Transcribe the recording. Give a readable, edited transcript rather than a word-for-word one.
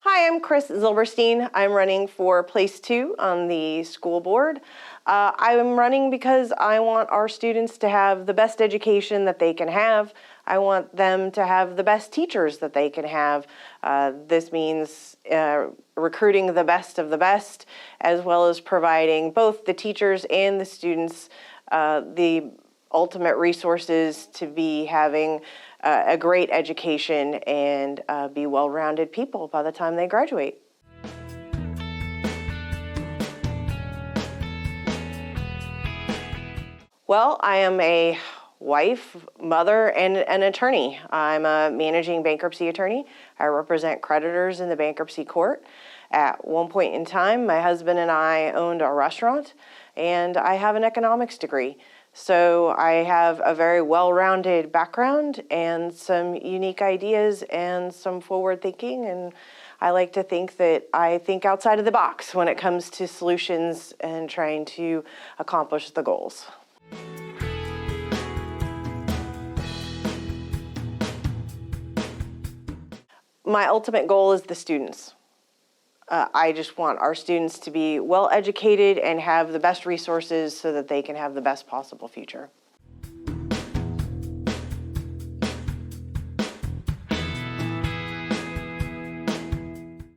Hi, I'm Kris Zilberstein. I'm running for place 2 on the school board. I'm running because I want our students to have the best education that they can have. I want them to have the best teachers that they can have. This means recruiting the best of the best, as well as providing both the teachers and the students the ultimate resources to be having a great education and be well-rounded people by the time they graduate. Well, I am a wife, mother, and an attorney. I'm a managing bankruptcy attorney. I represent creditors in the bankruptcy court. At one point in time, my husband and I owned a restaurant, and I have an economics degree. So I have a very well-rounded background and some unique ideas and some forward thinking, and I like to think that I think outside of the box when it comes to solutions and trying to accomplish the goals. My ultimate goal is the students. I just want our students to be well educated and have the best resources so that they can have the best possible future.